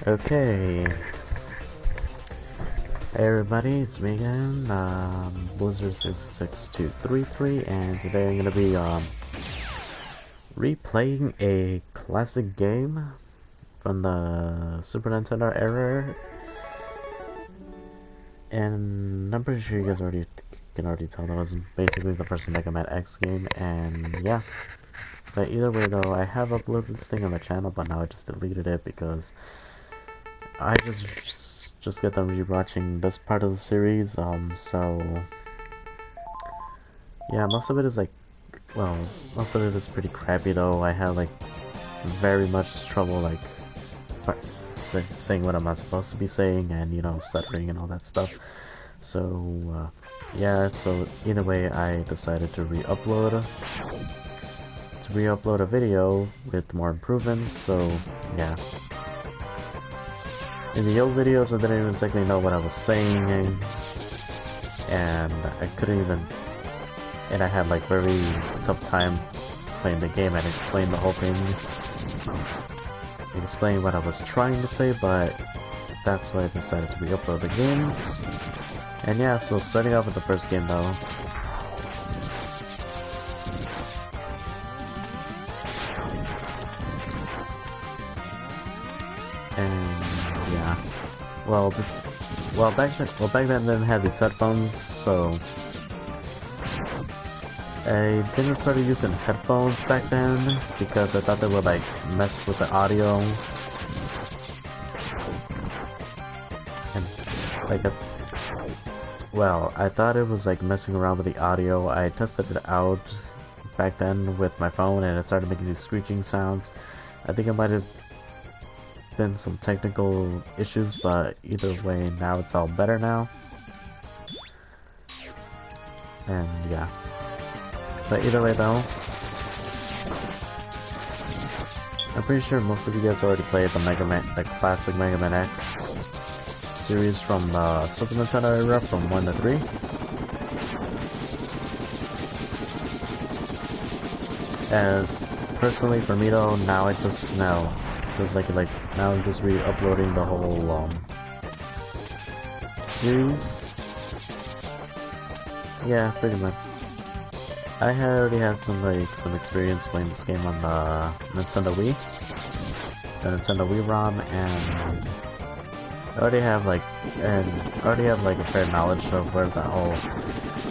Okay, hey everybody, it's me again, Blizzard66233, and today I'm gonna be replaying a classic game from the Super Nintendo era, and I'm pretty sure you guys can already tell that was basically the first Mega Man X game, and yeah. But either way though, I have uploaded this thing on the channel, but now I just deleted it because I just got done rewatching this part of the series, so yeah, most of it is like, well, most of it is pretty crappy though. I had like very much trouble like saying what I'm not supposed to be saying, and you know, stuttering and all that stuff. So yeah, so either way, I decided to re-upload a video with more improvements. So yeah. In the old videos, I didn't even exactly know what I was saying, and I couldn't even, and I had like very tough time playing the game and explain the whole thing, explain what I was trying to say, but that's why I decided to re-upload the games. And yeah, so starting off with the first game though. And yeah, well back then I didn't have these headphones, so I didn't start using headphones back then because I thought they would like mess with the audio, and like well, I thought it was like messing around with the audio. I tested it out back then with my phone, and it started making these screeching sounds. I think it might have been some technical issues, but either way, now it's all better now. And yeah. But either way though, I'm pretty sure most of you guys already played the classic Mega Man X series from the Super Nintendo era from 1 to 3. As personally for me though, now I just now now I'm just re-uploading the whole series. Yeah, pretty much. I already had some experience playing this game on the Nintendo Wii, ROM, and I already have like a fair knowledge of where the whole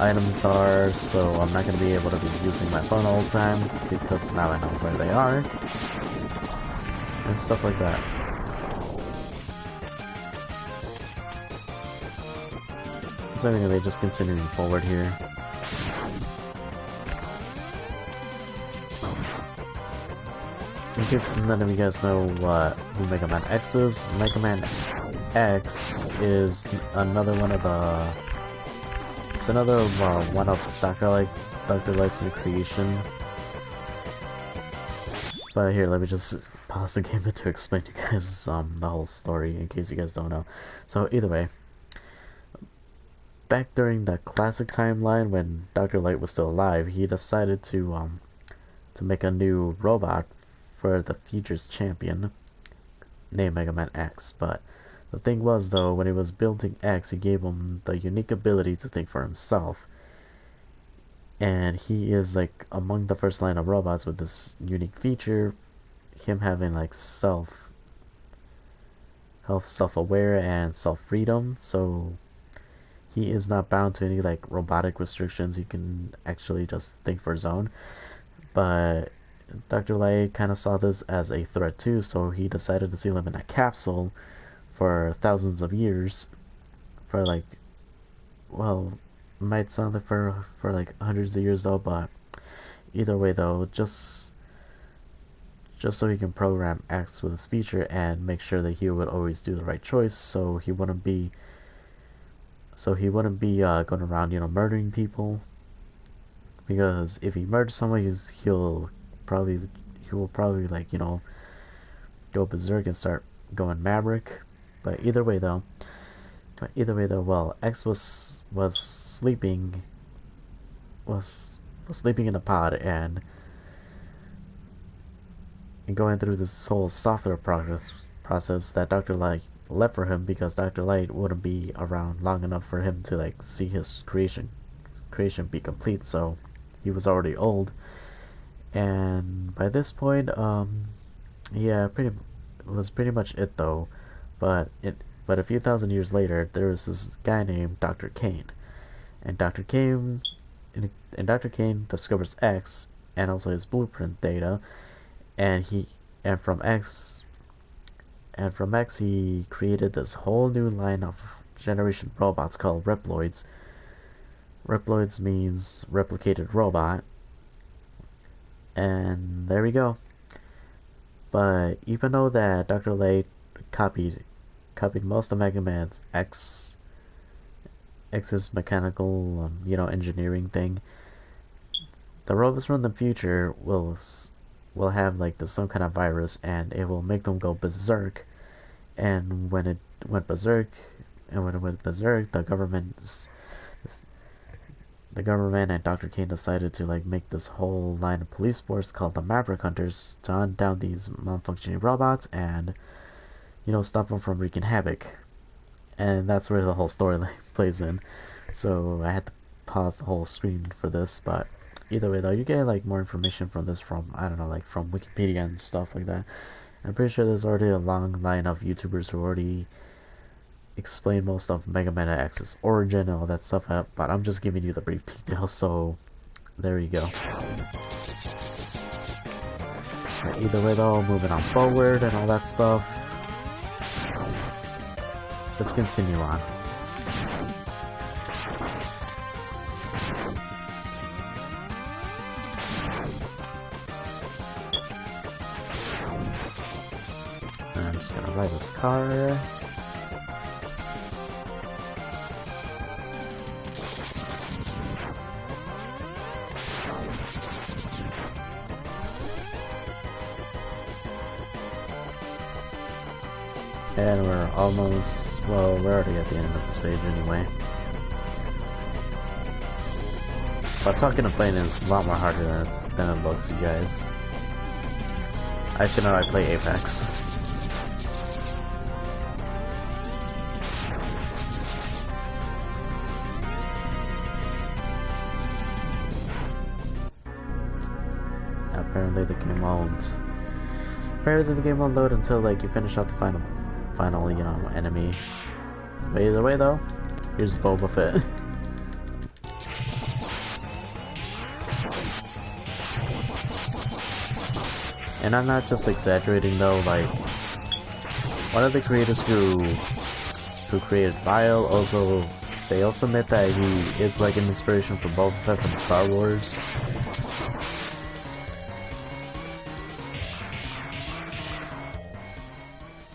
items are, so I'm not gonna be able to be using my phone all the time because now I know where they are and stuff like that. So anyway, just continuing forward here. In case none of you guys know who Mega Man X is, Mega Man X is another one of the... It's another one of Dr. Light's creation. But here, let me just pause the game to explain to you guys the whole story in case you guys don't know. So either way, back during the classic timeline when Dr. Light was still alive, he decided to make a new robot for the future's champion named Mega Man X. But the thing was though, when he was building X, he gave him the unique ability to think for himself, and he is like among the first line of robots with this unique feature, him having like self-aware and self-freedom, so he is not bound to any like robotic restrictions. He can actually just think for his own. But Dr. Light kind of saw this as a threat too, so he decided to seal him in a capsule for thousands of years, for like, well, might sound like for like hundreds of years though, but either way though, just so he can program X with his future and make sure that he would always do the right choice, so he wouldn't be going around, you know, murdering people. Because if he murders someone, he will probably like, you know, go berserk and start going maverick. But either way though, well, X was sleeping in a pod and going through this whole software process that Dr. Light left for him because Dr. Light wouldn't be around long enough for him to like see his creation be complete. So he was already old, and by this point, yeah, pretty much it though. But a few thousand years later, there was this guy named Dr. Kane, and Dr. Kane discovers X and also his blueprint data, and from X he created this whole new line of generation robots called Reploids. Reploids means replicated robot, and there we go. But even though that Dr. Light copied most of Mega Man's X's mechanical, engineering thing, the robots from the future will have like some kind of virus, and it will make them go berserk. And when it went berserk, the government and Dr. Kane decided to like make this whole line of police force called the Maverick Hunters to hunt down these malfunctioning robots and stop them from wreaking havoc. And that's where the whole storyline plays in. So I had to pause the whole screen for this, but either way though, you get like more information from this from, I don't know, like from Wikipedia and stuff like that. I'm pretty sure there's already a long line of YouTubers who already explain most of Mega Man X's origin and all that stuff, but I'm just giving you the brief details, so there you go. But either way though, moving on forward and all that stuff, let's continue on. I'm just gonna ride this car. And we're almost, well, we're already at the end of the stage anyway. But talking and playing is a lot more harder than it looks, you guys. I should know I play Apex. Apparently the game won't load until like you finish out the final enemy. But either way though, here's Boba Fett. And I'm not just exaggerating though, like one of the creators who created Vile they also admit that he is like an inspiration for Boba Fett from Star Wars.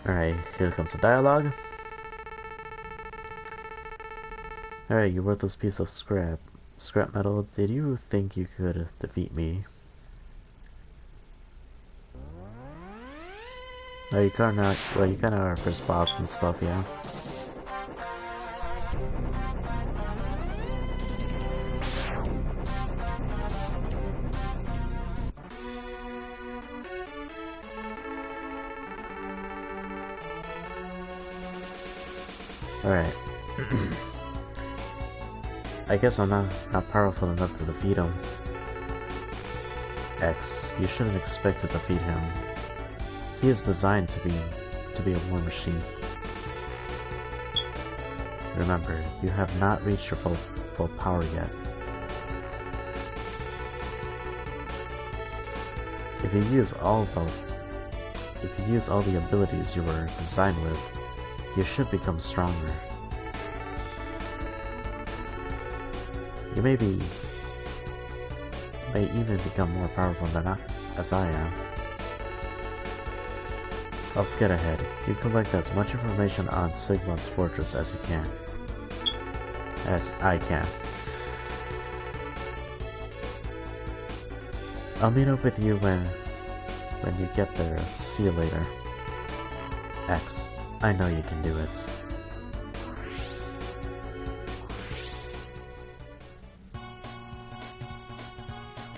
Alright, here comes the dialogue. Alright, you worthless piece of scrap metal. Did you think you could defeat me? Oh, you kinda are our first boss and stuff, yeah. Alright. I guess I'm not powerful enough to defeat him. X, you shouldn't expect to defeat him. He is designed to be a war machine. Remember, you have not reached your full power yet. If you use all the abilities you were designed with, you should become stronger. You may even become more powerful as I am. Let's get ahead. You collect as much information on Sigma's fortress as you can. As I can. I'll meet up with you when you get there. See you later. X, I know you can do it.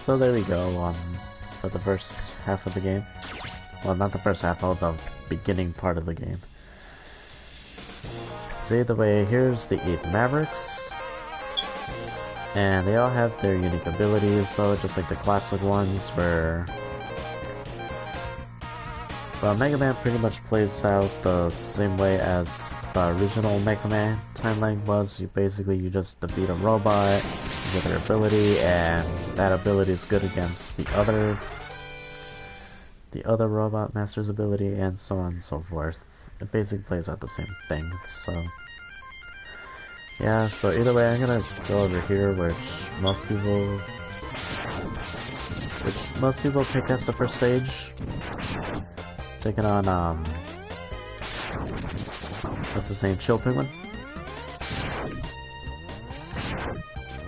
So there we go, for the first half of the game. well, not the first half, of the beginning part of the game. So either way, here's the 8 Mavericks. And they all have their unique abilities, so just like the classic ones where... Well, Mega Man pretty much plays out the same way as the original Mega Man timeline was. You just defeat a robot, you get their ability, and that ability is good against the other robot master's ability, and so on and so forth. It basically plays out the same thing, so... Yeah, so either way, I'm gonna go over here, which most people pick as the first stage. Taking on, what's his name, Chill Penguin.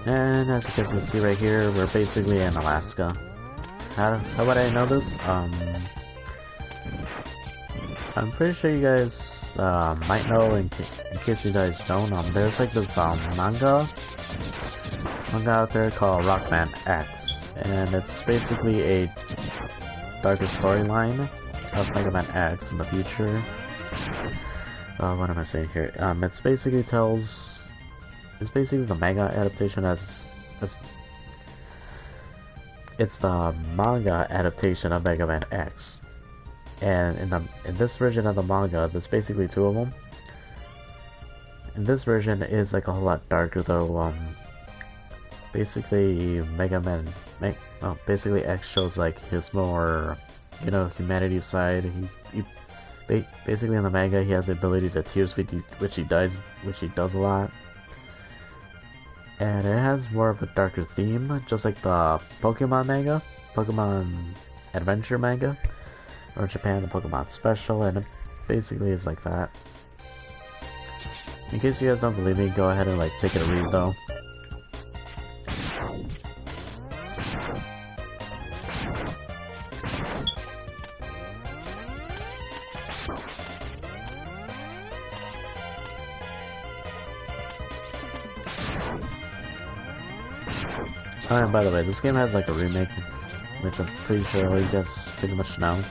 And as you guys can see right here, we're basically in Alaska. How would I know this? I'm pretty sure you guys might know, in case you guys don't, there's like this manga out there called Rockman X, and it's basically a darker storyline of Mega Man X in the future. What am I saying here? It's basically the manga adaptation it's the manga adaptation of Mega Man X. And in this version of the manga, there's basically 2 of them. And this version is like a whole lot darker though. Basically basically X shows like his more, humanity side. Basically in the manga he has the ability to tears, which he does a lot. And it has more of a darker theme, just like the Pokemon Adventure manga. Or Japan, the Pokemon Special, and it basically is like that. In case you guys don't believe me, go ahead and take it a read though. Oh, and by the way, this game has a remake, which I'm pretty sure all you guys pretty much know.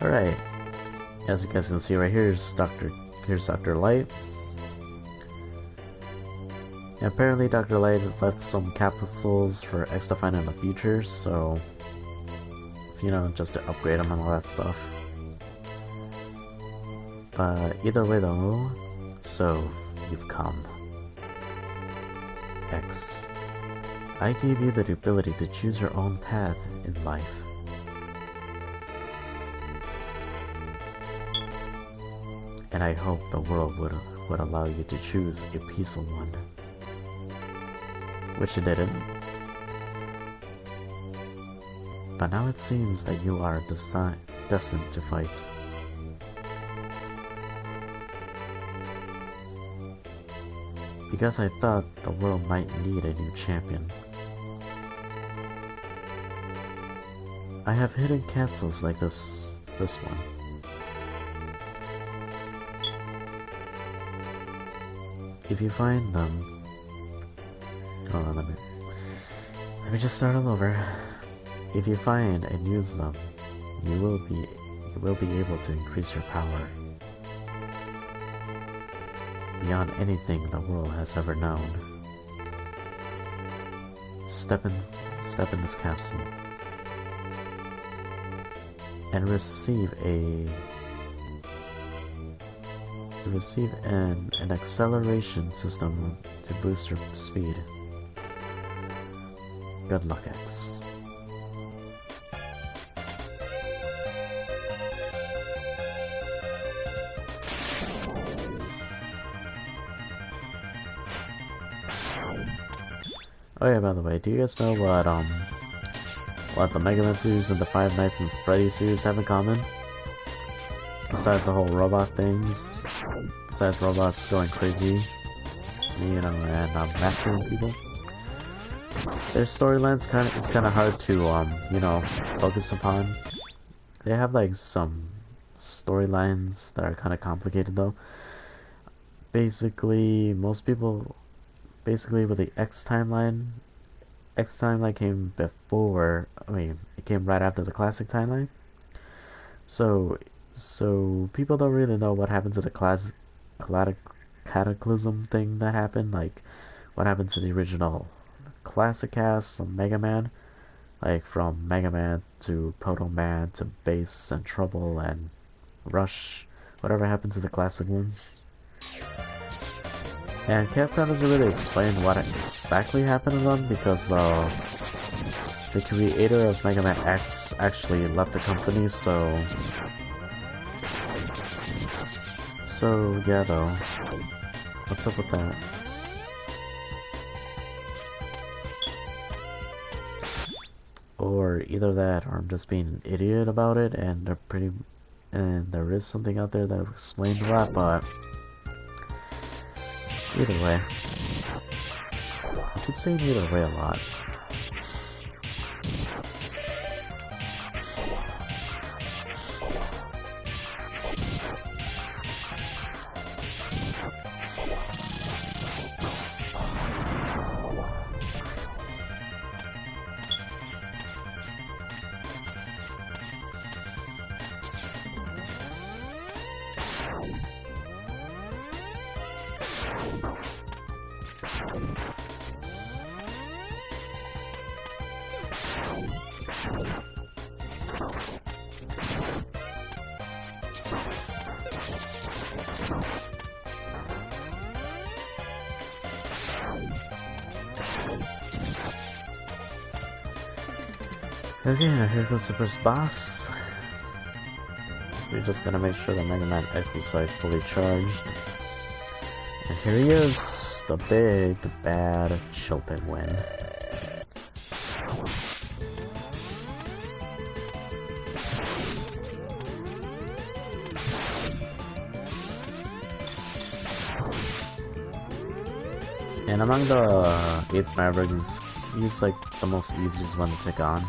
Alright, as you guys can see right here, here's Dr. Light. And apparently Dr. Light left some capsules for X to find in the future, so, just to upgrade them and all that stuff. But either way though, so you've come. X. I gave you the ability to choose your own path in life. And I hope the world would allow you to choose a peaceful one. Which it didn't. But now it seems that you are destined to fight. Because I thought the world might need a new champion. I have hidden capsules like this one. If you find them... Hold on, let me just start all over. If you find and use them, you will be able to increase your power beyond anything the world has ever known. Step in this capsule and receive an acceleration system to boost your speed. Good luck, X. Oh yeah, by the way, do you guys know what the Mega Man series and the Five Nights at Freddy's series have in common? Besides the whole robot things, besides robots going crazy, and massacring people. Their storylines it's kind of hard to focus upon. they have like some storylines that are kind of complicated though. Basically, most people basically with the X timeline came before. I mean, it came right after the classic timeline. So, so people don't really know what happened to the cataclysm thing that happened. Like, what happened to the original classic cast of Mega Man? Like from Mega Man to Proto Man to Bass and Trouble and Rush. Whatever happened to the classic ones? And Capcom doesn't really explain what exactly happened to them because the creator of Mega Man X actually left the company, so yeah though. What's up with that? Or either that or I'm just being an idiot about it and there is something out there that explains a lot, but either way. I keep saying either way a lot. Okay, now here goes the first boss. We're just gonna make sure that Mega Man X is like fully charged. And here he is, the big bad Chilpenguin. And among the 8th Mavericks, he's like the most easiest one to take on.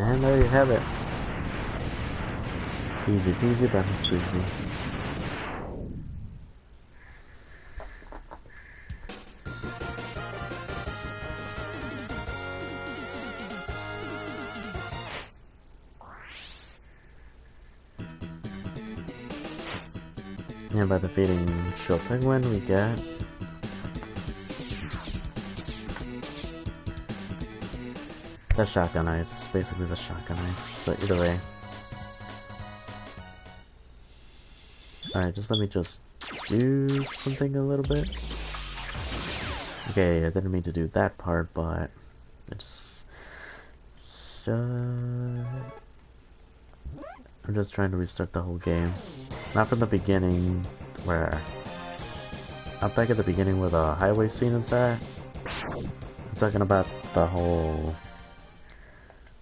And there you have it. Easy peasy lemon squeezy. And by defeating Chilpenguin, we get the shotgun ice. It's basically the shotgun ice. So either way. Alright, just let me just do something a little bit. Okay, I didn't mean to do that part, but I just I'm just trying to restart the whole game. Not from the beginning where not back at the beginning where the highway scene is at. I'm talking about the whole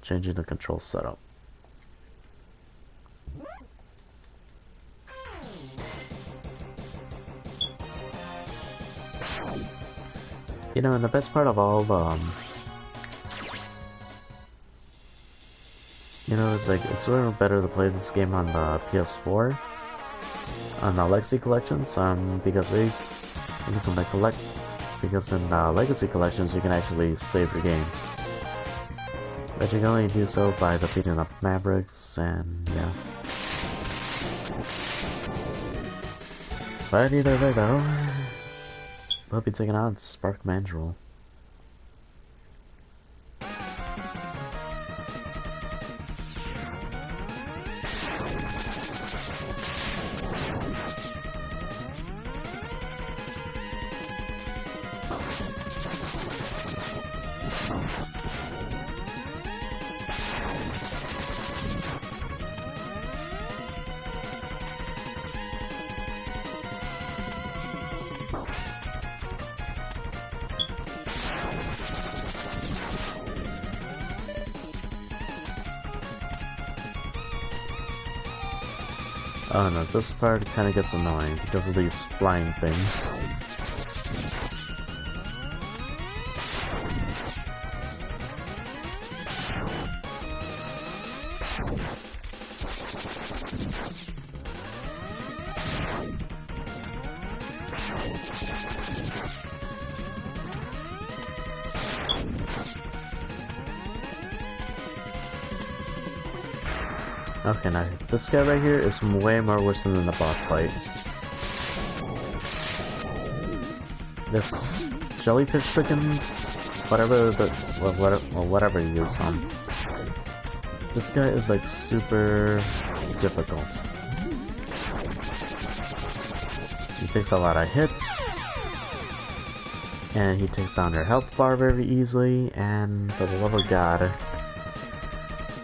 changing the control setup. You know, and the best part of all you know, it's like, it's sort of better to play this game on the PS4, on the Legacy Collections, because in Legacy Collections you can actually save your games. But you can only do so by defeating the Mavericks, and yeah. But either way though, we'll be taking on Spark Mandrill. Oh no, this part kind of gets annoying because of these flying things. Okay, now this guy right here is way more worse than the boss fight. This jellyfish chicken, whatever whatever he is, this guy is like super difficult. He takes a lot of hits, and he takes down your health bar very easily, and for the love of God,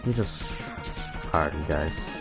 he just hard, you guys.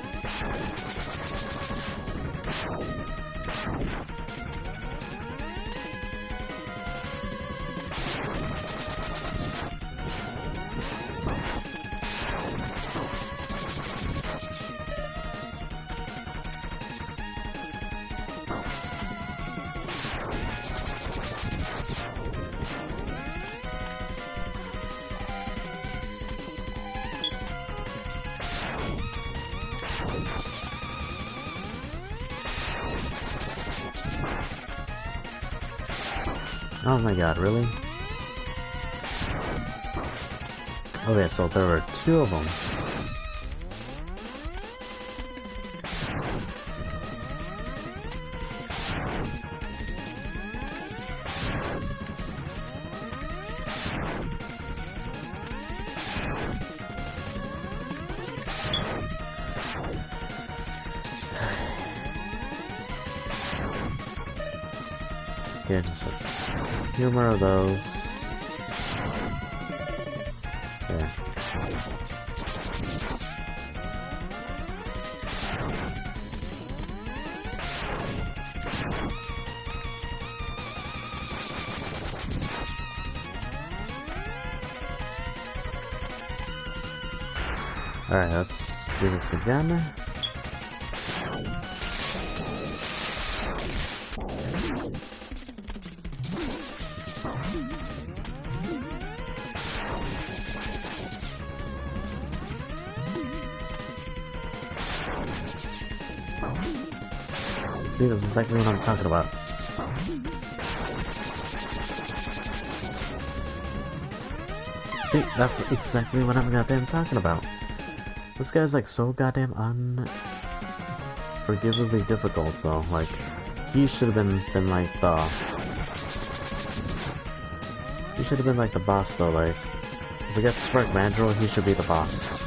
Oh my god, really? Okay, so there were two of them. Okay, just a few more of those. There. Alright, let's do this again. See, this is exactly what I'm talking about. See, that's exactly what I'm goddamn talking about. This guy's like so goddamn unforgivably difficult though. Like, he should have been like the... He should have been like the boss though, like... If we get Spark Mandrill, he should be the boss.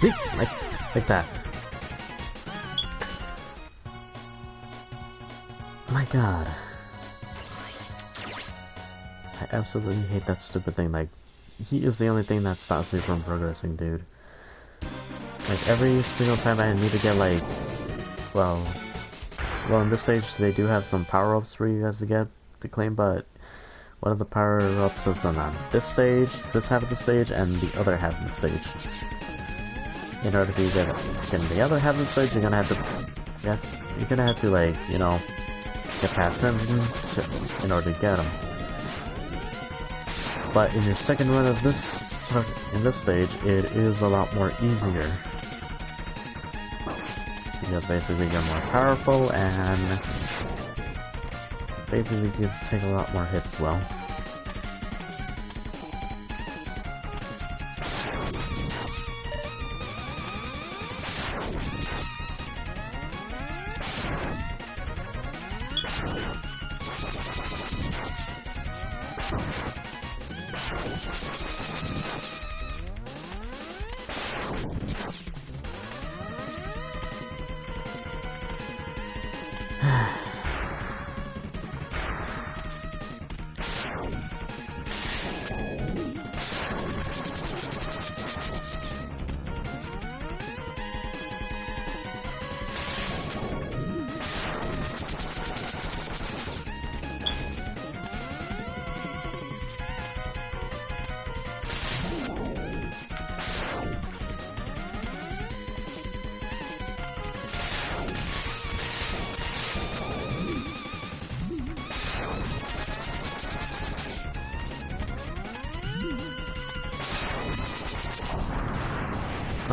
See? Like that. My god. I absolutely hate that stupid thing. Like, he is the only thing that stops me from progressing, dude. Like, every single time I need to get, like... Well, in this stage, they do have some power-ups for you guys to get to claim, but... one of the power-ups is on this stage, this half of the stage, and the other half of the stage. In order to get the other half of the stage, you're gonna have to, like, you know, get past him in order to get him. But in your second run of this in this stage, it is a lot more easier. Because basically you're more powerful and basically you can take a lot more hits well.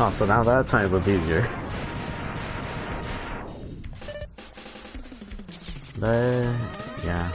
Oh, so now that time was easier. Yeah.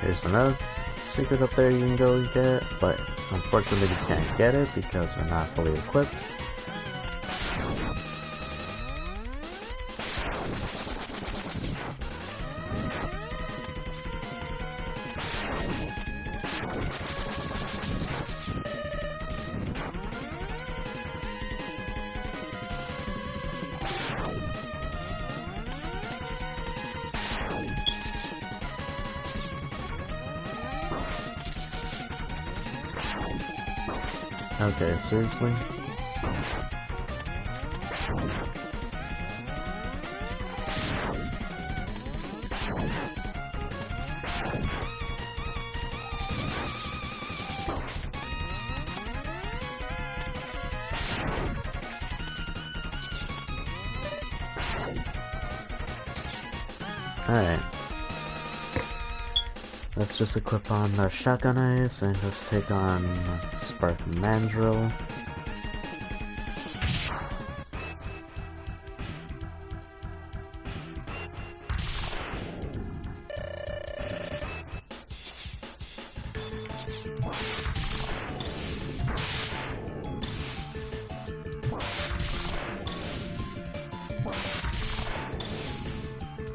There's another secret up there you can go get, but unfortunately you can't get it because we're not fully equipped. Okay, seriously? Alright. Let's just equip on the Shotgun Ice and just take on Spark Mandrill.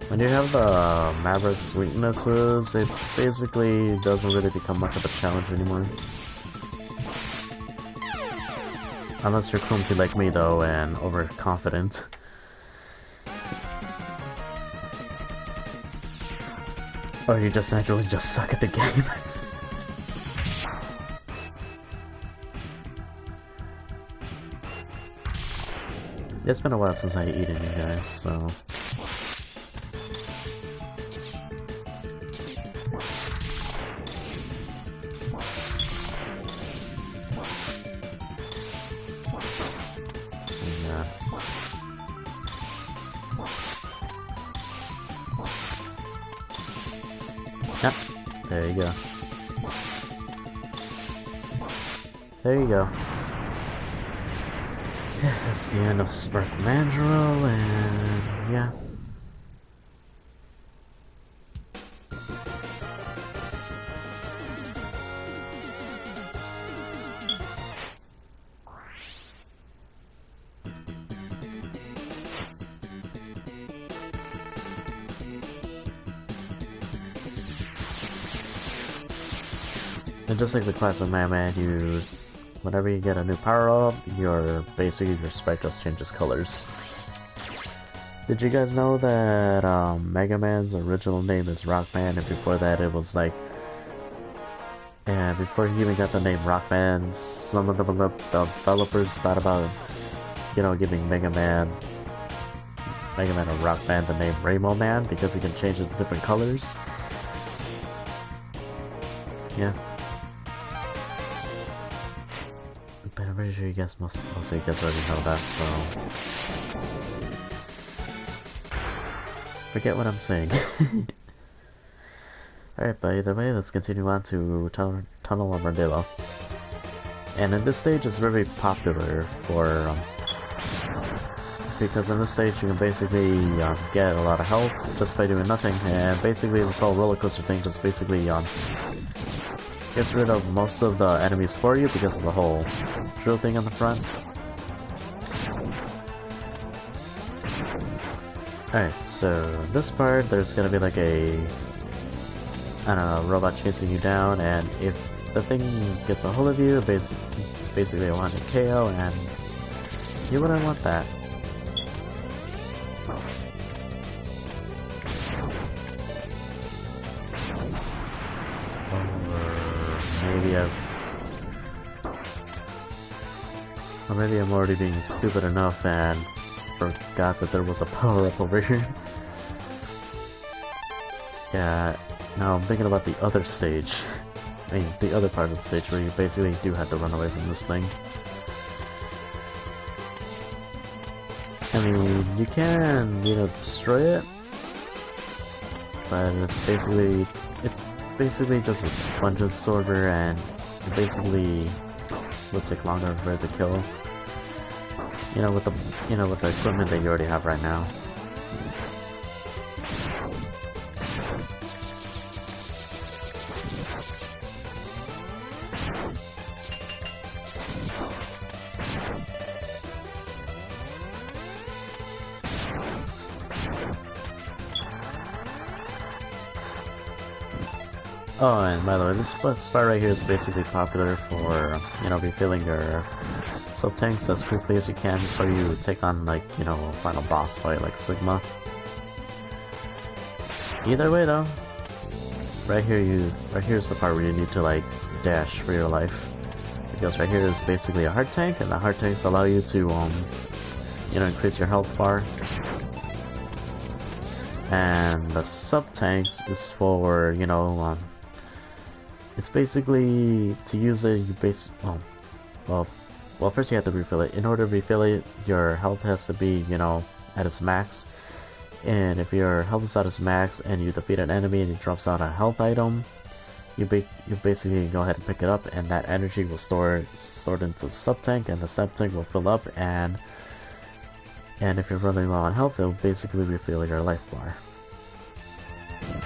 When you have the Maverick's weaknesses, it basically doesn't really become much of a challenge anymore. Unless you're clumsy like me though, and overconfident. Or you just naturally just suck at the game. It's been a while since I eaten you guys, so... Yep, there you go. There you go. Yeah, that's the end of Spark Mandrill, and yeah. And just like the classic Mega Man, whenever you get a new power-up, your spec just changes colors. Did you guys know that Mega Man's original name is Rockman, and before that it was like... And before he even got the name Rockman, some of the developers thought about, giving Mega Man or Rockman the name Rainbow Man, because he can change it to different colors. Yeah. But I'm pretty sure you guys most of you guys already know that, so... Forget what I'm saying. Alright, but either way, let's continue on to Tunnel of Mardillo. And in this stage, it's very popular for... because in this stage, you can basically get a lot of health just by doing nothing, and basically this whole roller coaster thing just basically gets rid of most of the enemies for you because of the whole drill thing on the front. Alright, so this part, there's gonna be like a robot chasing you down, and if the thing gets a hold of you, basically it want to KO, and you wouldn't want that. Or maybe I'm already being stupid enough and forgot that there was a power-up over here. Yeah, now I'm thinking about the other stage. I mean, the other part of the stage where you basically do have to run away from this thing. I mean, you can, destroy it, but it's basically just a sponge absorber, and it basically will take longer for it to kill. With the equipment that you already have right now. Oh, and by the way, this spot right here is basically popular for, refilling your sub-tanks as quickly as you can before you take on, like, a final boss fight like Sigma. Either way though, right here's the part where you need to, like, dash for your life. Because right here is basically a heart tank, and the heart tanks allow you to, increase your health bar. And the sub-tanks is for, it's basically, to use it, well, first you have to refill it. In order to refill it, your health has to be, at its max. And if your health is at its max and you defeat an enemy and it drops out a health item, you basically go ahead and pick it up, and that energy will stored into the sub-tank, and the sub-tank will fill up, and if you're running low on health, it will basically refill your life bar.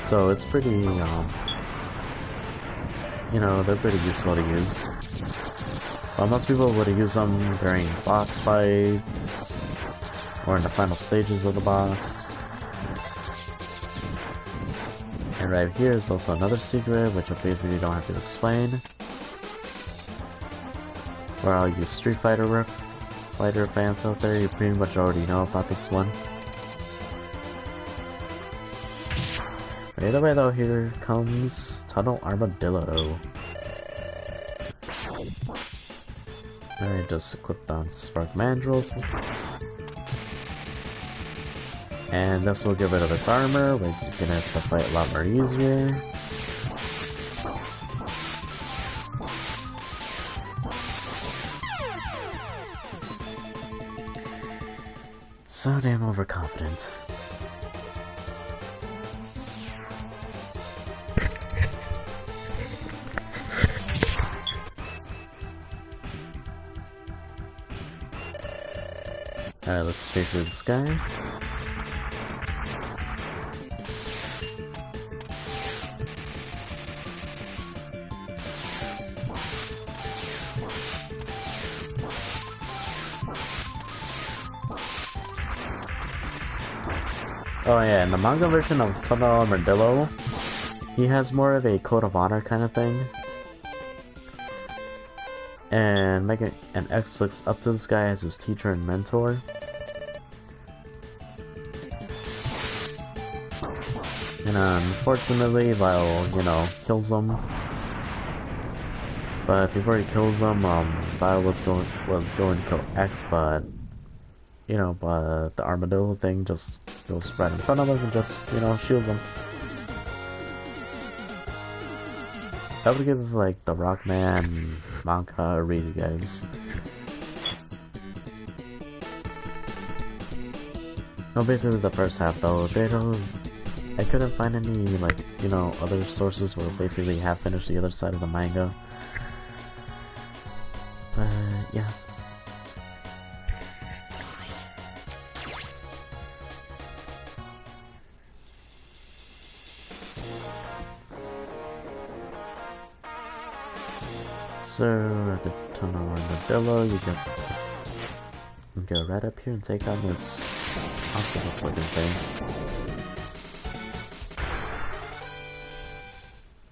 So it's pretty, they're pretty useful to use. Well, most people would use them during boss fights, or in the final stages of the boss. And right here is also another secret, which I basically don't have to explain. For all you Street Fighter fans out there, you pretty much already know about this one. But either way though, here comes Tunnel Armadillo. Alright, just equip on Spark Mandrills. And this will get rid of his armor, where you're gonna have to fight a lot more easier. So damn overconfident. Alright, let's stay through the sky. Oh yeah, in the manga version of Tunnel Armadillo, he has more of a code of honor kind of thing. And X looks up to this guy as his teacher and mentor. And unfortunately, Vile, you know, kills him. But before he kills him, Vile was going to kill X, but you know, but the armadillo thing just goes right in front of him and just, you know, shields him. I would give like the Rockman manga a read, you guys. No, basically the first half though, I couldn't find any, like, you know, other sources where basically have finished the other side of the manga. But, yeah. So, at the tunnel armadillo, you can go right up here and take on this octopus looking thing.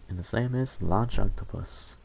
And the same is Launch Octopus.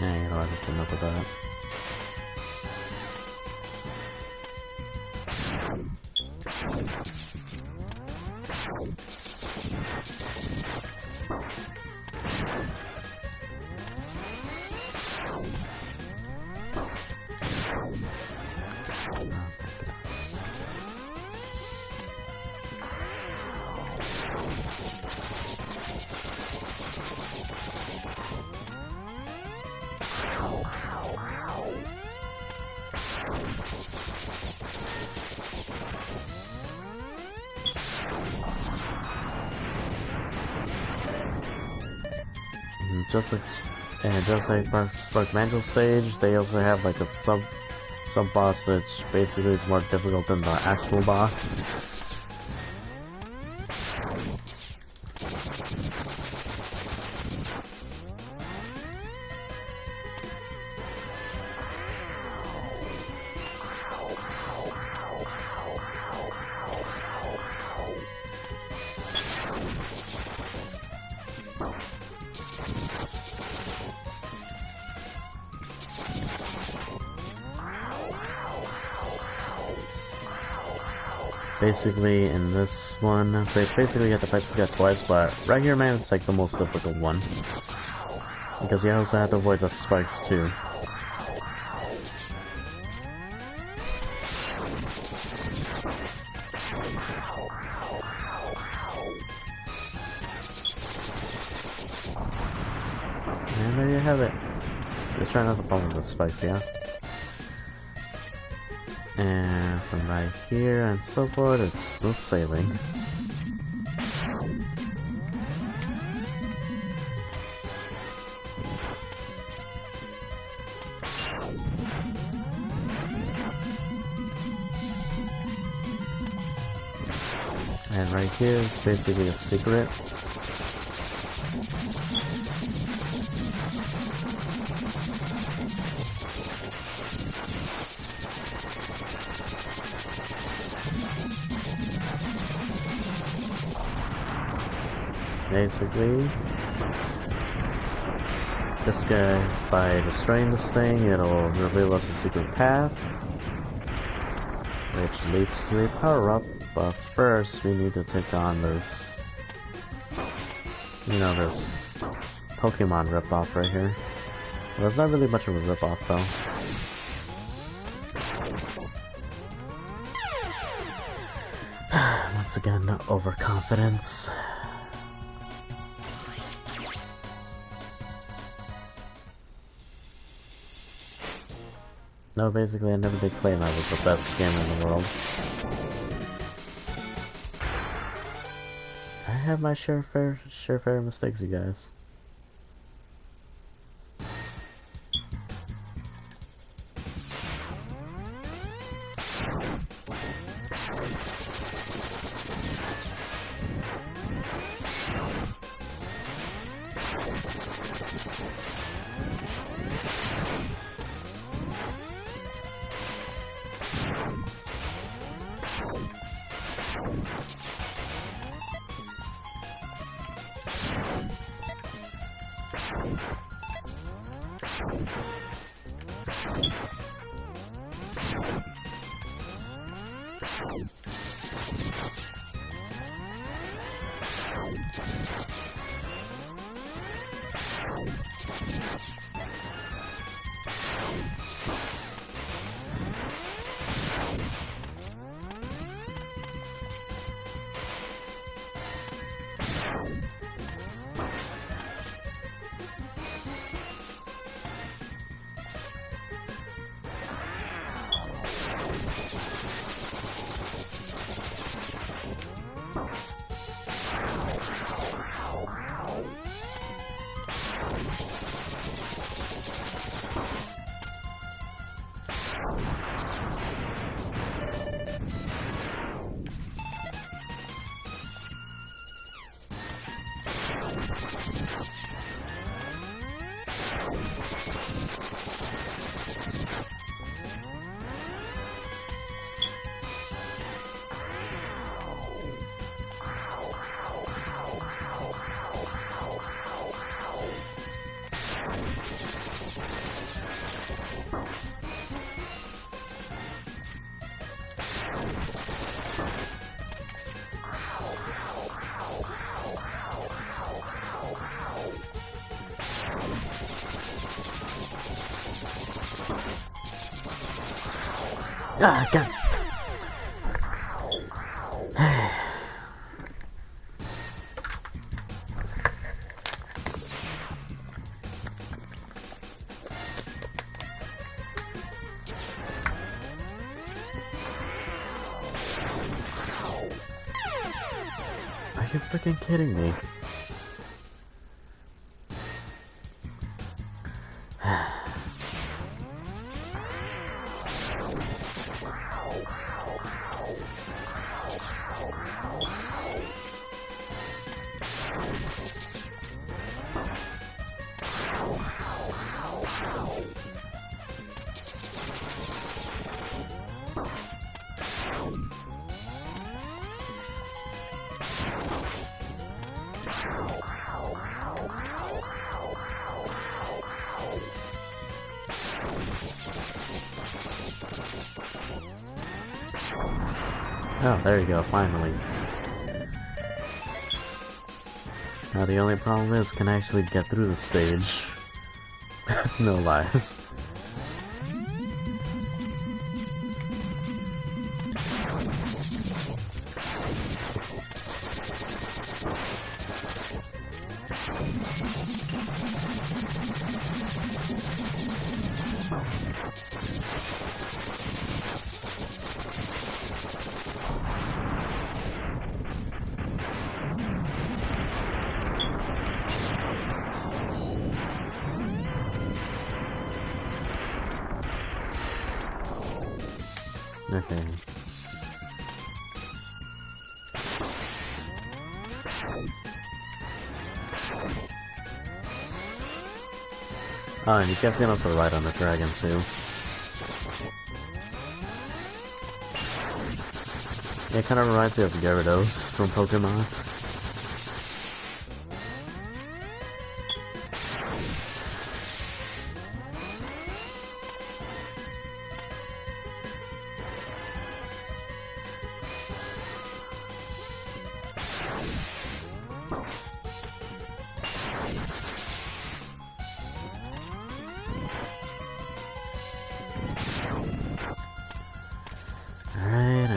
Nah, you know what, that's enough of that. Just like Spark Mantle stage, they also have like a sub boss, which basically is more difficult than the actual boss. Basically, in this one, they basically have to fight this guy twice, but right here, man, it's like the most difficult one. Because you also have to avoid the spikes, too. And there you have it. Just try not to fall into the spikes, yeah? And from right here and so forth, it's smooth sailing. And right here is basically a secret. Basically, this guy, by destroying this thing, it'll reveal us a secret path, which leads to a power-up, but first we need to take on this, you know, this Pokemon ripoff right here. Well, it's not really much of a ripoff though. Once again, overconfidence. No, basically, I never did claim I was the best scammer in the world. I have my share fair mistakes, you guys. Ah, God. Are you freaking kidding me? Oh, there you go, finally. Now the only problem is, can I actually get through the stage? No lives. Okay. Oh, and you guys can also ride on the dragon too. It kind of reminds me of Gyarados from Pokemon. Alright,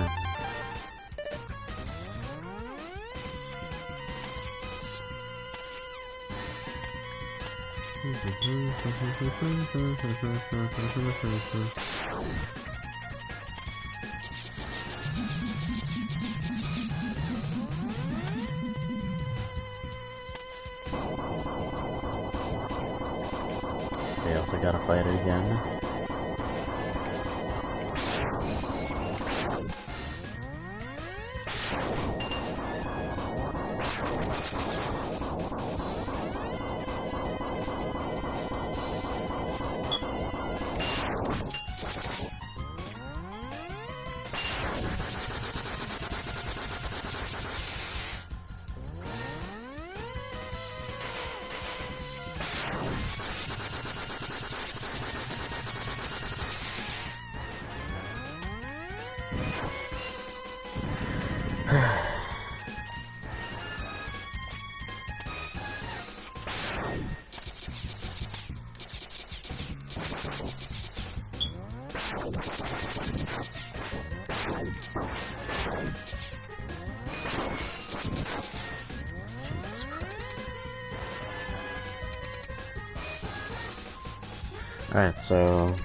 They also gotta fight it again. Jesus Christ. Alright, so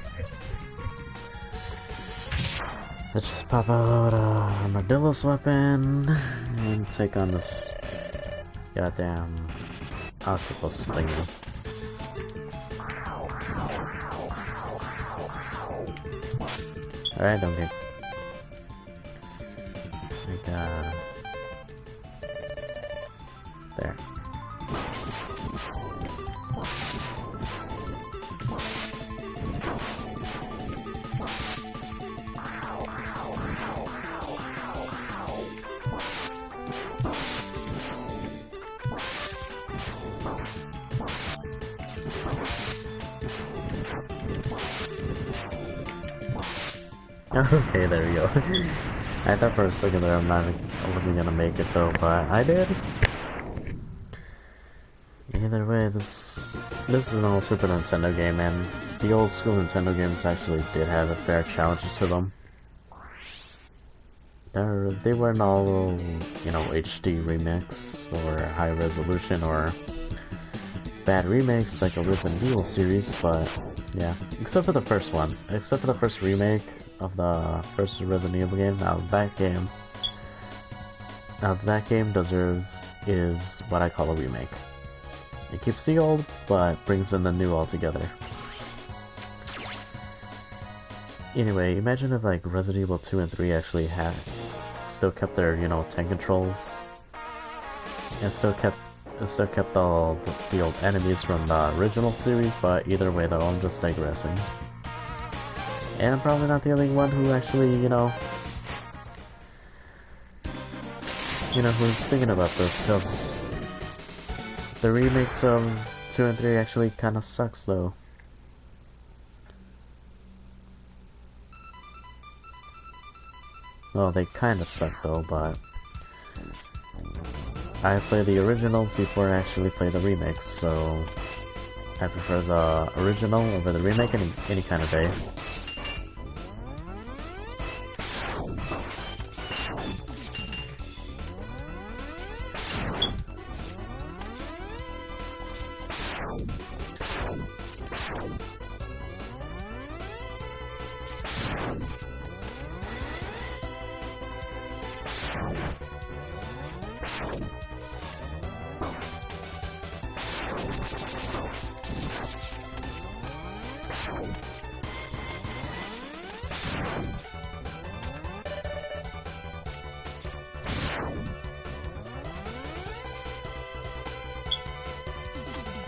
let's just pop out Armadillo's weapon and take on this goddamn octopus thingy. Alright, don't get like there. Okay, there we go. I thought for a second there I wasn't gonna make it though, but I did. Either way, this is an old Super Nintendo game, and the old school Nintendo games actually did have a fair challenge to them. They weren't all, you know, HD remix or high resolution or bad remakes like a Resident Evil series, but yeah, except for the first one, except for the first remake of the first Resident Evil game. Now that game is what I call a remake. It keeps the old, but brings in the new altogether. Anyway, imagine if like Resident Evil 2 and 3 actually still kept their, you know, tank controls, and still kept all the old enemies from the original series, but either way though, I'm just digressing. And I'm probably not the only one who actually, you know, who's thinking about this, because the remakes of 2 and 3 actually kinda sucks though. Well, they kinda suck though, but I play the originals before I actually play the remakes, so I prefer the original over the remake any kind of day.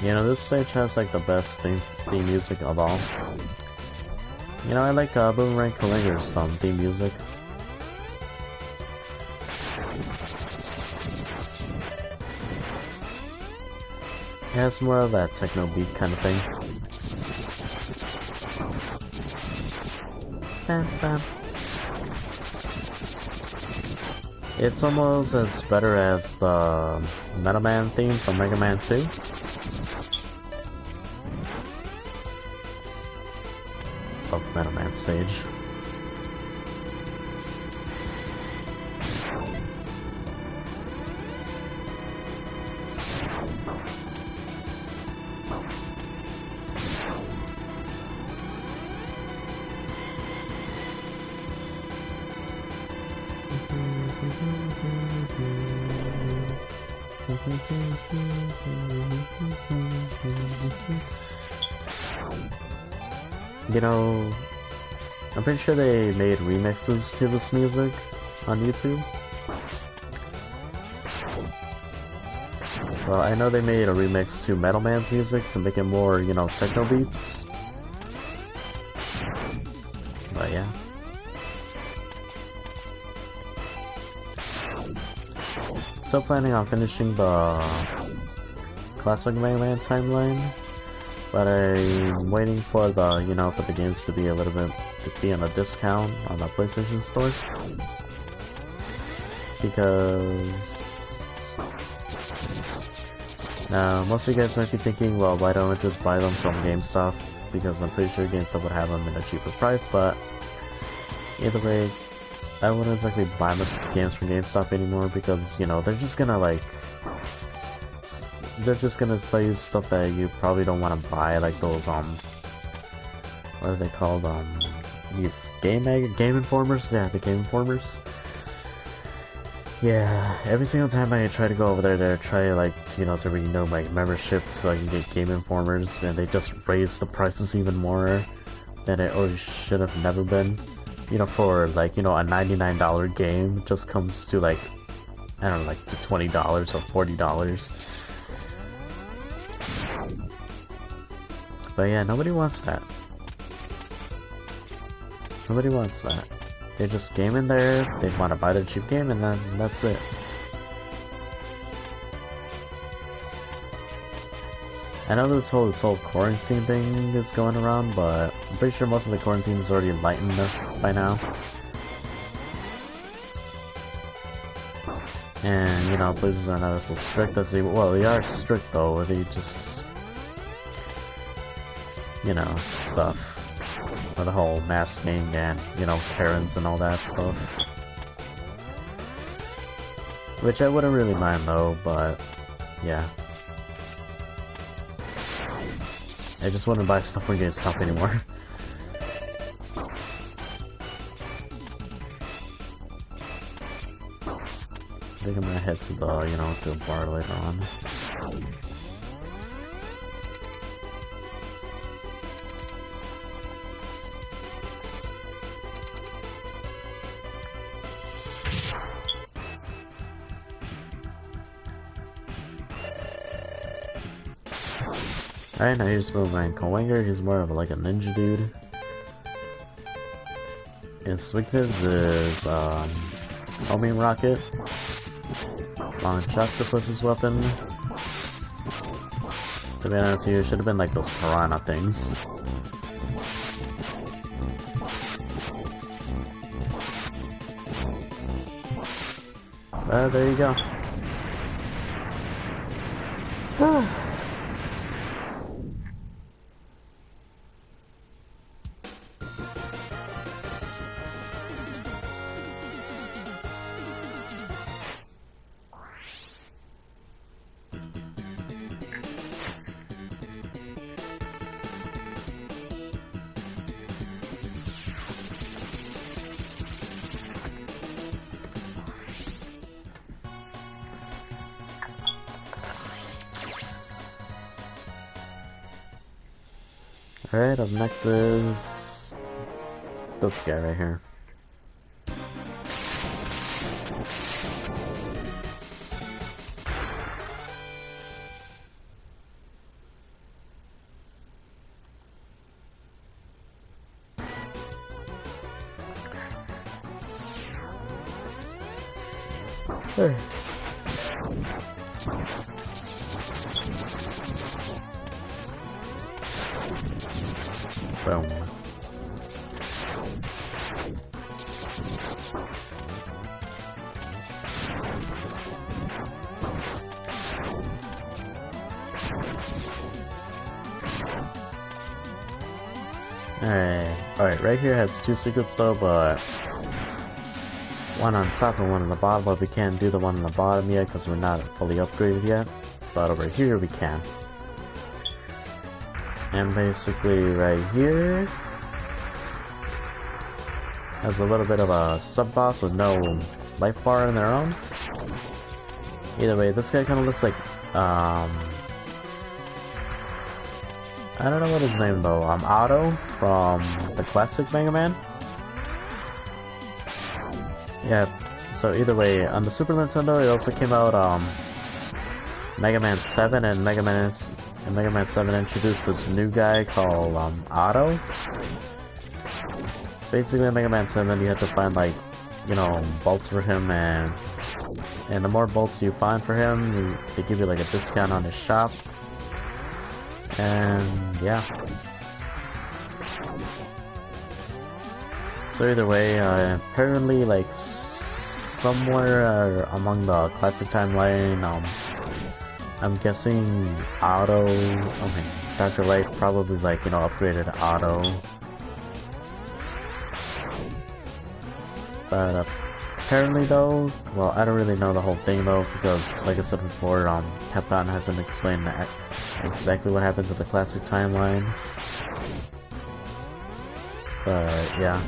You know, this stage has like the best theme music of all. You know, I like Boomerang Kalinger's theme music. It has more of that techno beat kind of thing. Bam, bam. It's almost as better as the Meta Man theme from Mega Man 2. Of Meta Man stage. You know, I'm pretty sure they made remixes to this music on YouTube. Well, I know they made a remix to Metal Man's music to make it more, you know, techno beats. But yeah. Still planning on finishing the classic Mega Man timeline, but I'm waiting for the, you know, for the games to be a little bit, to be on a discount on the PlayStation Store. Because most of you guys might be thinking, well, why don't I just buy them from GameStop? Because I'm pretty sure GameStop would have them in a cheaper price, but either way, I wouldn't exactly buy most games from GameStop anymore because, you know, they're just gonna sell you stuff that you probably don't want to buy, like those, what are they called, these Game Informers? Yeah, the Game Informers. Yeah, every single time I try to go over there to try, like, to renew my membership so I can get Game Informers, and they just raise the prices even more than it already should have never been. You know, for, like, you know, a $99 game just comes to, like, I don't know, like, to $20 or $40. But yeah, nobody wants that. Nobody wants that. They just game in there, they want to buy the cheap game, and then that's it. I know this whole quarantine thing is going around, but I'm pretty sure most of the quarantine is already lightened up by now. And, you know, places are not so strict as they... Well, they are strict, though. They just... You know, stuff. Or the whole masking and, you know, Karens and all that stuff. Which I wouldn't really mind, though, but... Yeah. I just wouldn't buy stuff from GameStop anymore. I think I'm gonna head to the, you know, to a bar later on. Alright, now here's Boomerang Kowanger. He's more of like a ninja dude. His weakness is homing rocket. Long octopus's weapon. To be honest, here should have been like those piranha things. There you go. Alright, up next is this guy right here. Hey. Boom. Alright, right here has two secrets though, but one on top and one on the bottom, but we can't do the one on the bottom yet because we're not fully upgraded yet, but over here we can. And basically right here has a little bit of a sub-boss with no life bar on their own. Either way, this guy kind of looks like, I don't know what his name though. Otto from the classic Mega Man. Yeah, so either way, on the Super Nintendo, it also came out, Mega Man 7, and Mega Man 7 introduced this new guy called, Otto. Basically, in Mega Man 7, you had to find, like, you know, bolts for him, and the more bolts you find for him, they give you, like, a discount on his shop. And, yeah. So either way, apparently, like, somewhere among the classic timeline, I'm guessing Otto, okay, Dr. Light probably, like, you know, upgraded Otto. But apparently though, well, I don't really know the whole thing though, because like I said before, Capcom hasn't explained exactly what happens in the classic timeline. But yeah.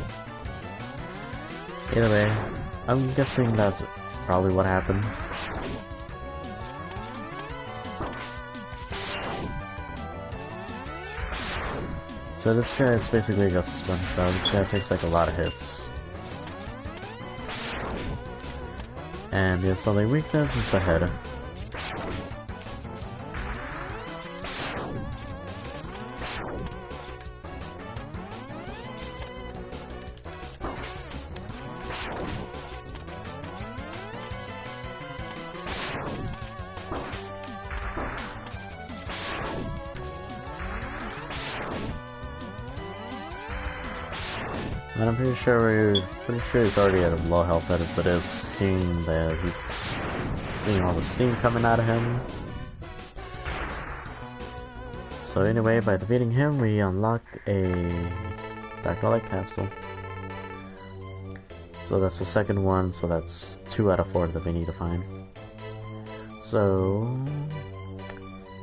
Either way, I'm guessing that's probably what happened. So this guy is basically a SpongeBob. This guy takes like a lot of hits. And his only weakness is the head. And I'm pretty sure he's already at a low health as it is, seeing that he's seeing all the steam coming out of him. So anyway, by defeating him, we unlock a Dr. Light capsule. So that's the second one, so that's 2 out of 4 that we need to find. So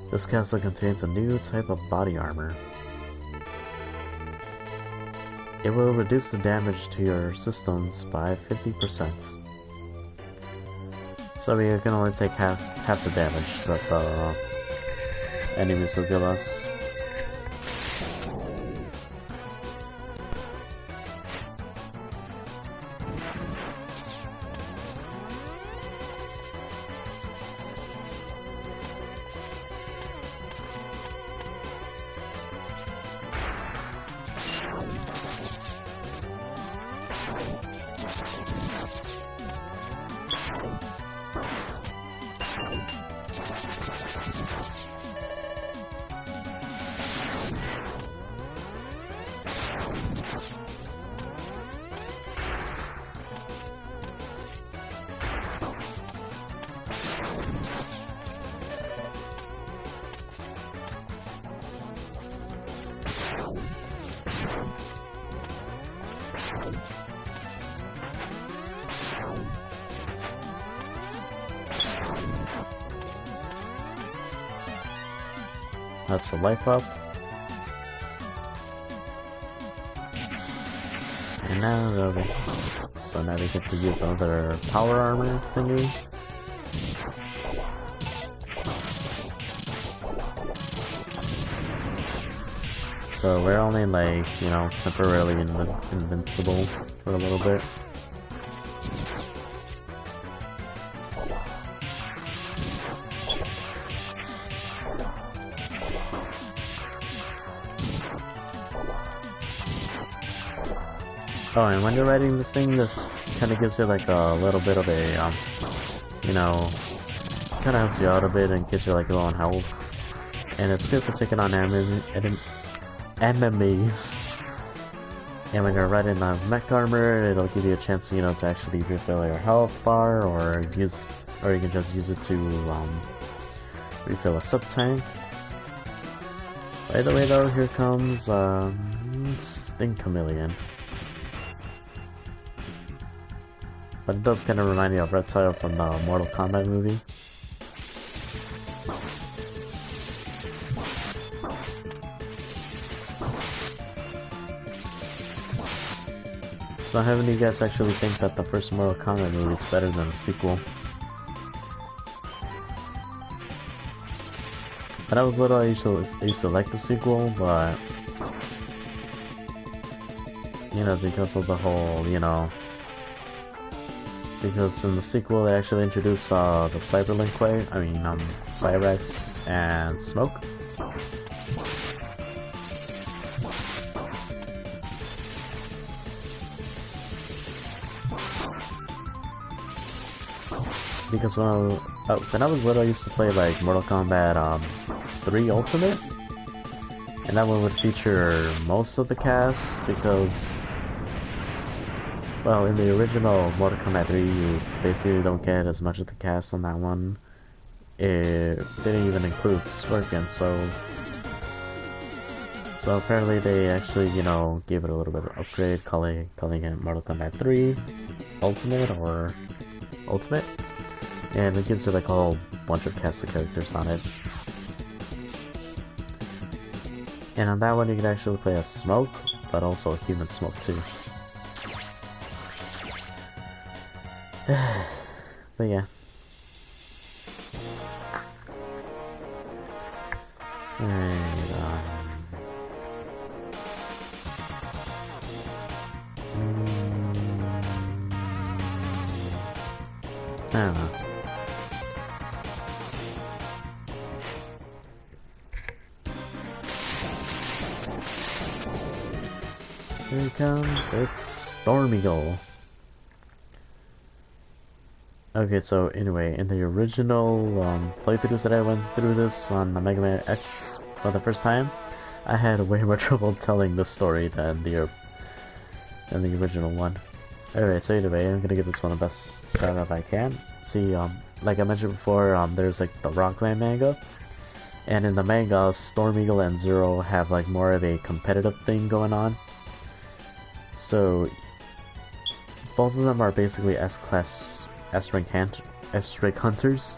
this capsule contains a new type of body armor. It will reduce the damage to your systems by 50%. So we can only take half the damage that the enemies will give us. That's the life up. And now so now we get to use another power armor thingy. So we're only like, you know, temporarily invincible for a little bit. Oh, and when you're riding this thing, this kind of gives you like a little bit of a, you know, kind of helps you out a bit in case you're like low on health. And it's good for taking on enemies. And when you're riding the mech armor, it'll give you a chance, you know, to actually refill your health bar, or you can just use it to refill a sub-tank. By the way though, here comes Sting Chameleon. But it does kind of remind me of Reptile from the Mortal Kombat movie. So how many of you guys actually think that the first Mortal Kombat movie is better than the sequel? When I was little, I used to like the sequel, but you know, because of the whole, you know, because in the sequel they actually introduced the Cyberlink way. I mean, Cyrax and Smoke. Because when I was little, I used to play like Mortal Kombat 3 Ultimate, and that one would feature most of the cast because, well, in the original Mortal Kombat 3, you basically don't get as much of the cast on that one. It didn't even include Scorpion, so apparently they actually, you know, gave it a little bit of upgrade, calling it Mortal Kombat 3 Ultimate or Ultimate. And it gives you like a whole bunch of cast of characters on it. And on that one you can actually play as Smoke, but also a human Smoke too. But yeah. Alright, I don't know. Here he comes, it's Storm Eagle. Okay, so anyway, in the original playthroughs that I went through this on the Mega Man X for the first time, I had way more trouble telling this story than the original one. Alright, so anyway, I'm gonna give this one the best shot if I can. See, like I mentioned before, there's like the Rockman manga, and in the manga, Storm Eagle and Zero have like more of a competitive thing going on. So both of them are basically S-class S-rank hunters,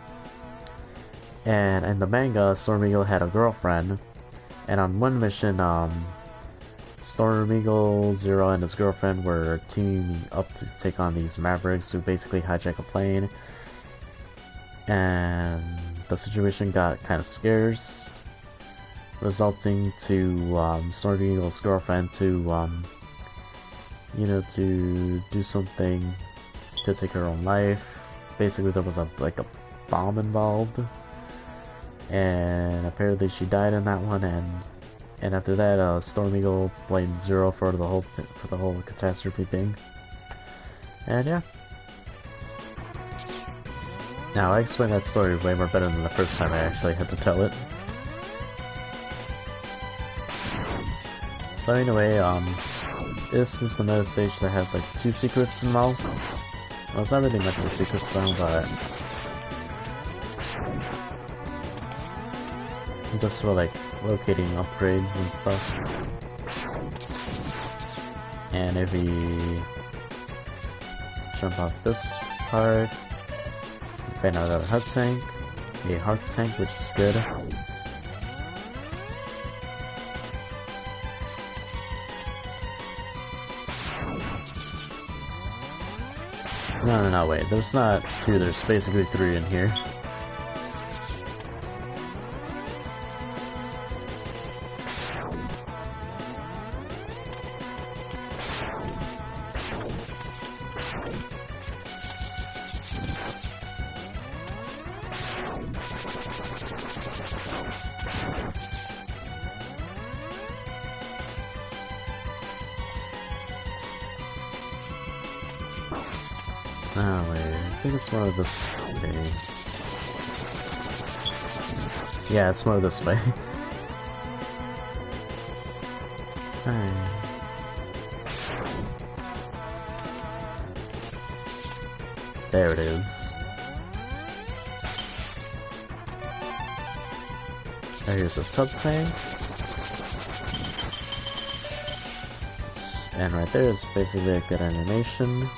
and in the manga, Storm Eagle had a girlfriend, and on one mission, Storm Eagle, Zero, and his girlfriend were teaming up to take on these Mavericks who basically hijack a plane, and the situation got kind of scarce, resulting to Storm Eagle's girlfriend to you know, to do something to take her own life. Basically, there was a bomb involved, and apparently she died in that one. And after that, Storm Eagle blamed Zero for the whole catastrophe thing. And yeah. Now I explained that story way more better than the first time I actually had to tell it. So anyway, this is another stage that has like 2 secrets involved. Well, it's not really much of a secret though, but just for like locating upgrades and stuff. And if we jump off this part, we find another heart tank, which is good. No, wait, there's not 2, there's basically 3 in here. Oh wait, I think it's more this way. Yeah, it's more this way. Alright. There it is. Here's a tub tank. And right there is basically a good animation.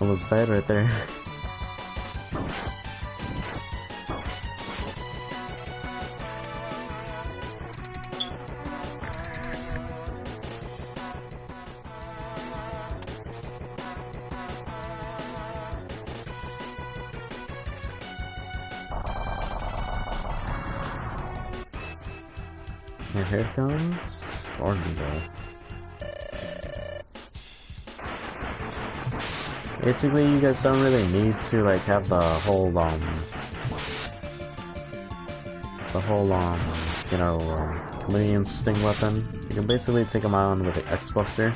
Almost died right there. And here comes Stormbeetle. Basically, you guys don't really need to like have the whole you know, chameleon sting weapon. You can basically take them on with the X-Buster.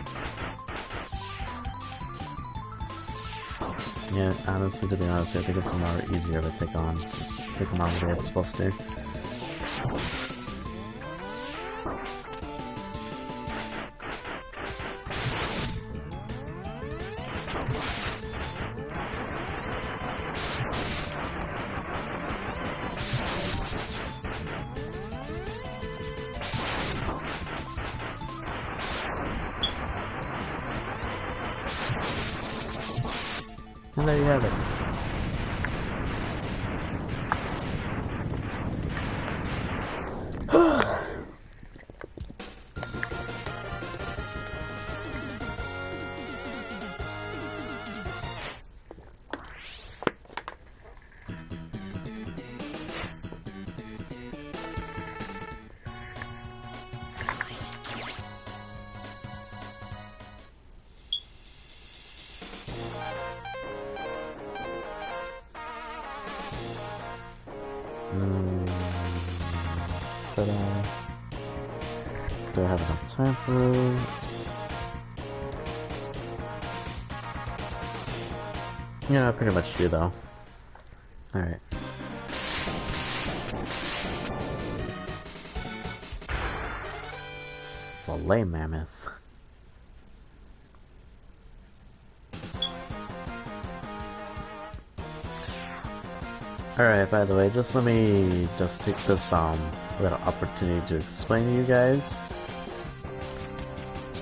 Yeah, honestly, to be honest, I think it's more easier to take them on with the X-Buster. And there you have it. But still have enough time for it. Yeah, I pretty much do though. Alright. Filet mammoth. Alright, by the way, just let me just take this little opportunity to explain to you guys.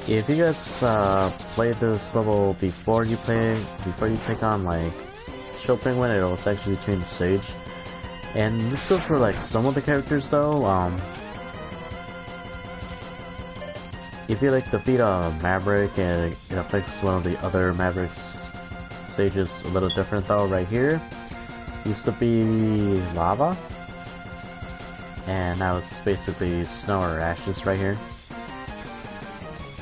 If you guys played this level before you take on like Chill Penguin, it'll actually change the stage. And this goes for like some of the characters though. If you like defeat a Maverick and it affects one of the other Maverick's stages a little different though, right here. Used to be lava, and now it's basically snow or ashes right here.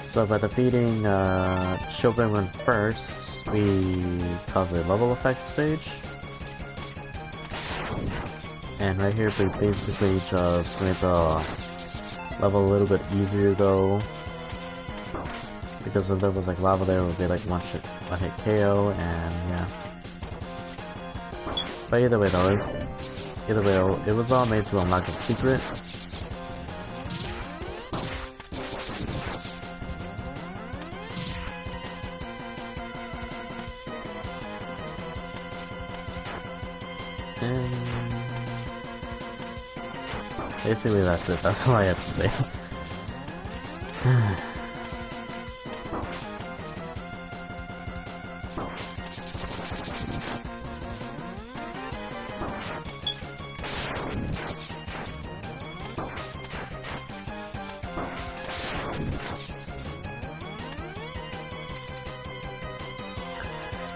So by defeating Chill Penguin first, we cause a level effect stage. And right here we basically just made the level a little bit easier though. Because if there was like lava there, it would be like one hit KO, and yeah. But either way though, it was all made to unlock a secret. And basically that's it, that's all I have to say.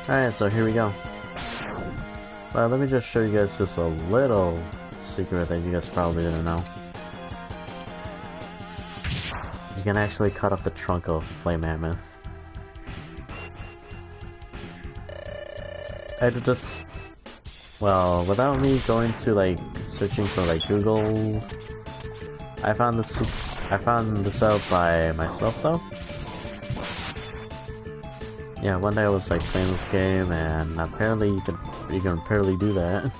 Alright, so here we go. Well, let me just show you guys just a little secret that you guys probably didn't know. You can actually cut off the trunk of Flame Mammoth. I just... Well, without me going to like searching for like Google, I found this out by myself though. Yeah, one day I was like playing this game, and apparently you can apparently do that.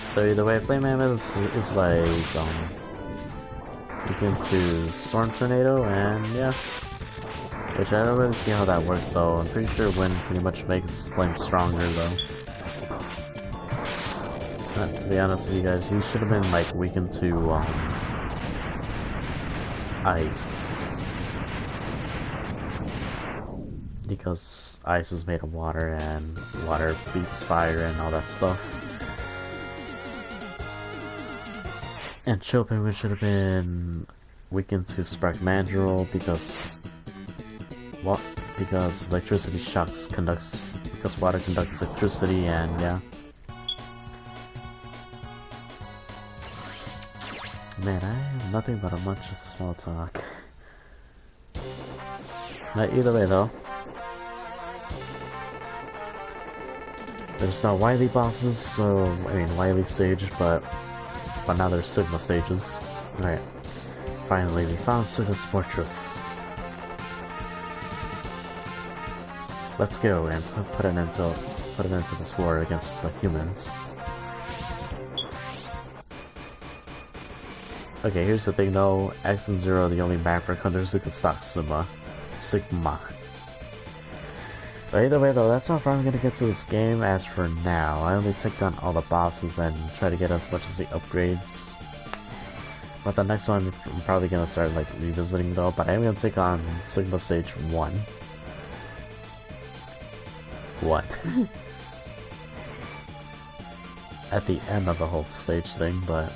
So either way, Flame Mammoth is like equal to Storm Tornado, and yeah. Which I don't really see how that works though. I'm pretty sure Wind pretty much makes Flame stronger though. To be honest with you guys, you should have been like weakened to Ice. Because ice is made of water, and water beats fire and all that stuff. And Chill Penguin should have been weakened to Spark Mandrill because electricity shocks because water conducts electricity, and yeah. Man, I have nothing but a bunch of small talk. But either way though, there's no Wily bosses, so I mean Wily stage, but now there's Sigma stages. Alright. Finally we found Sigma's fortress. Let's go and put an end to this war against the humans. Okay, here's the thing though, X and Zero are the only Maverick hunters who can stop Sigma. But either way though, that's how far I'm gonna get to this game as for now. I only took down all the bosses and try to get as much as the upgrades. But the next one I'm probably gonna start like revisiting though, but I'm gonna take on Sigma Stage 1. What? At the end of the whole stage thing, but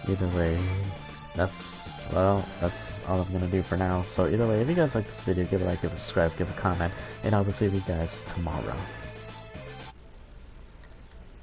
either way, that's all I'm gonna do for now. So either way, if you guys like this video, give a like, give a subscribe, give a comment, and I will see you guys tomorrow.